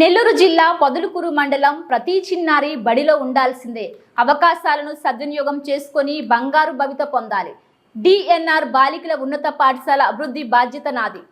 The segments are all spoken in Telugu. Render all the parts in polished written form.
నెల్లూరు జిల్లా పొదలకూరు మండలం ప్రతి చిన్నారి బడిలో ఉండాల్సిందే. అవకాశాలను సద్వినియోగం చేసుకొని బంగారు భవిత పొందాలి. డిఎన్ఆర్ బాలికల ఉన్నత పాఠశాల అభివృద్ధి బాధ్యత నాది.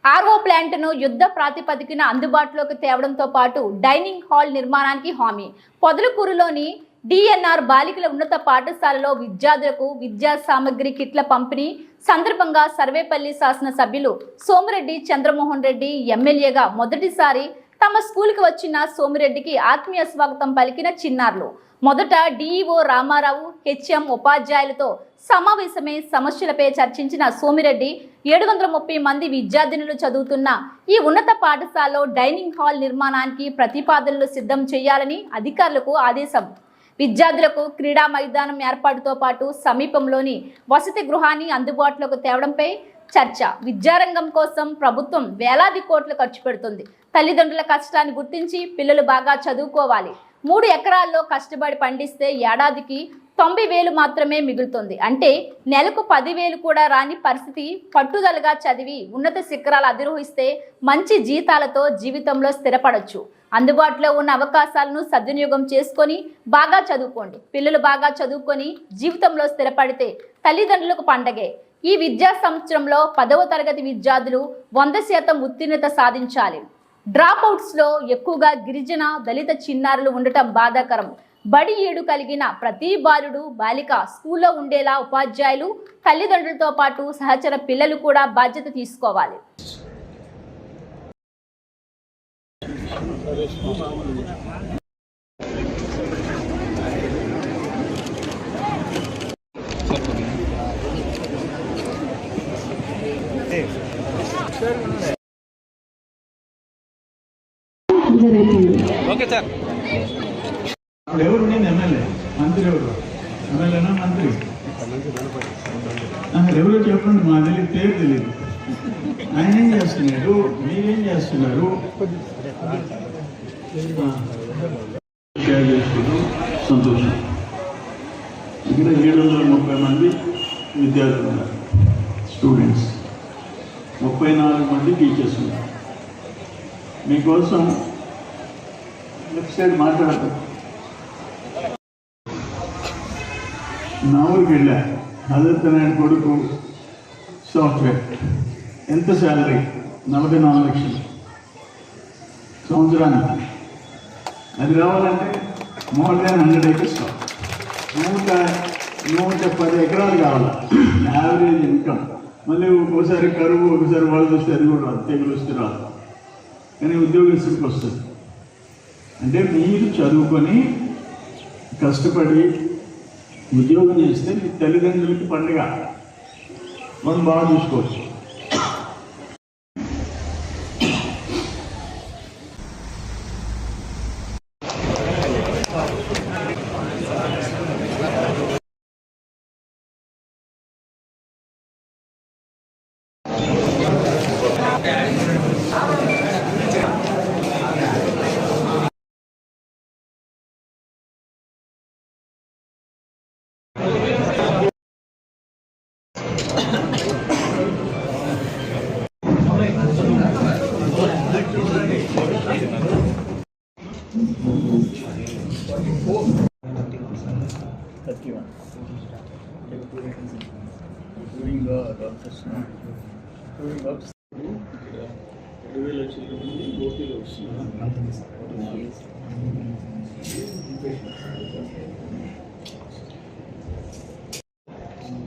ఆర్ఓ ప్లాంట్ను యుద్ధ ప్రాతిపదికన అందుబాటులోకి తేవడంతో పాటు డైనింగ్ హాల్ నిర్మాణానికి హామీ. పొదలకూరులోని డిఎన్ఆర్ బాలికల ఉన్నత పాఠశాలలో విద్యార్థులకు విద్యా సామగ్రి కిట్ల పంపిణీ సందర్భంగా సర్వేపల్లి శాసనసభ్యులు సోమిరెడ్డి చంద్రమోహన్ రెడ్డి ఎమ్మెల్యేగా మొదటిసారి తమ స్కూల్కి వచ్చిన సోమిరెడ్డికి ఆత్మీయ స్వాగతం పలికిన చిన్నారులు. మొదట డిఈఓ రామారావు, హెచ్ఎం ఉపాధ్యాయులతో సమావేశమై సమస్యలపై చర్చించిన సోమిరెడ్డి 730 మంది విద్యార్థినులు చదువుతున్న ఈ ఉన్నత పాఠశాలలో డైనింగ్ హాల్ నిర్మాణానికి ప్రతిపాదనలు సిద్ధం చేయాలని అధికారులకు ఆదేశం. విద్యార్థులకు క్రీడా మైదానం ఏర్పాటుతో పాటు సమీపంలోని వసతి గృహాన్ని అందుబాటులోకి తేవడంపై చర్చ. విద్యారంగం కోసం ప్రభుత్వం వేలాది కోట్లు ఖర్చు పెడుతుంది. తల్లిదండ్రుల కష్టాన్ని గుర్తించి పిల్లలు బాగా చదువుకోవాలి. 3 ఎకరాల్లో కష్టపడి పండిస్తే ఏడాదికి 90,000 మాత్రమే మిగులుతుంది. అంటే నెలకు 10,000 కూడా రాని పరిస్థితి. పట్టుదలగా చదివి ఉన్నత శిఖరాలు అధిరోహిస్తే మంచి జీతాలతో జీవితంలో స్థిరపడవచ్చు. అందుబాటులో ఉన్న అవకాశాలను సద్వినియోగం చేసుకొని బాగా చదువుకోండి. పిల్లలు బాగా చదువుకొని జీవితంలో స్థిరపడితే తల్లిదండ్రులకు పండగే. ఈ విద్యా సంవత్సరంలో 10వ తరగతి విద్యార్థులు 100% ఉత్తీర్ణత సాధించాలి. డ్రాప్అవుట్స్లో ఎక్కువగా గిరిజన, దళిత చిన్నారులు ఉండటం బాధాకరం. బడి ఏడు కలిగిన ప్రతి బాలుడు, బాలిక స్కూల్లో ఉండేలా ఉపాధ్యాయులు, తల్లిదండ్రులతో పాటు సహచర పిల్లలు కూడా బాధ్యత తీసుకోవాలి. Okay sir. ఎవరు నేను ఎమ్మెల్యే, మంత్రి ఎవరు? ఎమ్మెల్యేనా మంత్రి? ఎవరో చెప్పండి, మా తెలియదు, పేరు తెలియదు. ఆయన ఏం చేస్తున్నారు, మీరేం చేస్తున్నారు? షేర్ చేసుకుంటూ సంతోషం. ఇక్కడ 730 మంది విద్యార్థులు ఉన్నారు, స్టూడెంట్స్. 34 మంది టీచర్స్ ఉన్నారు. మీకోసం లెఫ్ట్ సైడ్ మాట్లాడతారు. నా ఊరికి వెళ్ళా, హజరత్ నాయుడు కొడుకు సాఫ్ట్వేర్. ఎంత శాలరీ? 44 లక్షలు సంవత్సరానికి. అది రావాలంటే మోర్ దాన్ 100 acres కావాలి. 110 ఎకరాలు కావాలి యావరేజ్ ఇన్కమ్. మళ్ళీ ఒకసారి కరువు, ఒకసారి వాళ్ళు వస్తే అది కూడా రాదు, తెగులు వస్తే రాదు. కానీ ఉద్యోగస్తులకు వస్తుంది. అంటే మీరు చదువుకొని కష్టపడి ఉద్యోగం చేస్తే మీ తల్లిదండ్రులకి పండుగ, మనం బాగా చూసుకోవచ్చు.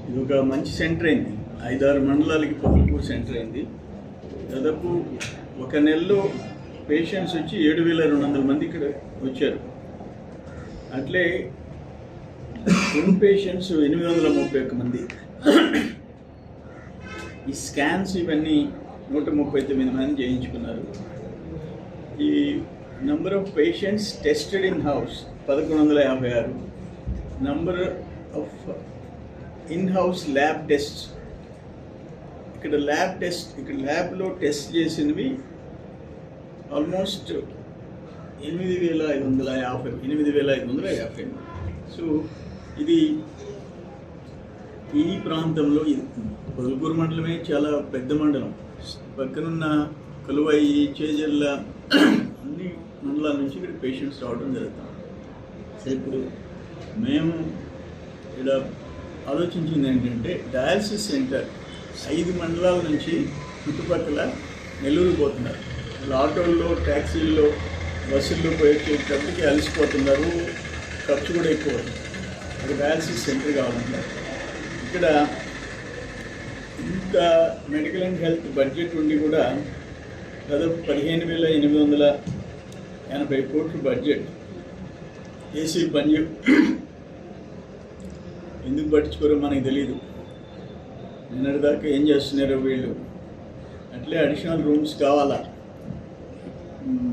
ఇది ఒక మంచి సెంటర్ అయింది. 5-6 మండలాలకి పొదలకూరు సెంటర్ అయింది. దాదాపు ఒక నెలలో పేషెంట్స్ వచ్చి 7,200 మంది ఇక్కడ వచ్చారు. అట్లే ఇన్ పేషెంట్స్ 831 మంది. ఈ స్కాన్స్ ఇవన్నీ 139 మంది చేయించుకున్నారు. ఈ number of patients tested in house 1156. Number of in house lab test, ఇక్కడ ల్యాబ్లో టెస్ట్ చేసినవి ఆల్మోస్ట్ 8,550. సో ఇది ఈ ప్రాంతంలో పొదలకూరు మండలమే చాలా పెద్ద మండలం. పక్కనున్న కలువయి, చేజర్ల అన్ని నుంచి ఇక్కడ పేషెంట్స్ రావడం జరుగుతుంది. సో ఇప్పుడు మేము ఇక్కడ ఆలోచించింది ఏంటంటే డయాలసిస్ సెంటర్ 5 మండలాల నుంచి చుట్టుపక్కల నెల్లూరు పోతున్నారు. వాళ్ళు ఆటోల్లో, ట్యాక్సీల్లో, బస్సుల్లో పోయేటప్పటికి అలసిపోతున్నారు, ఖర్చు కూడా ఎక్కువ అవుతుంది. అది డయాలసిస్ సెంటర్ కావాలంటారు. ఇక్కడ ఇంత మెడికల్ అండ్ హెల్త్ బడ్జెట్ ఉండి కూడా దాదాపు 15,880 కోట్లు బడ్జెట్. ఏసీ పని ఎందుకు పట్టించుకోరో మనకి తెలియదు. నిన్నటిదాకా ఏం చేస్తున్నారో వీళ్ళు. అట్లే అడిషనల్ రూమ్స్ కావాలా,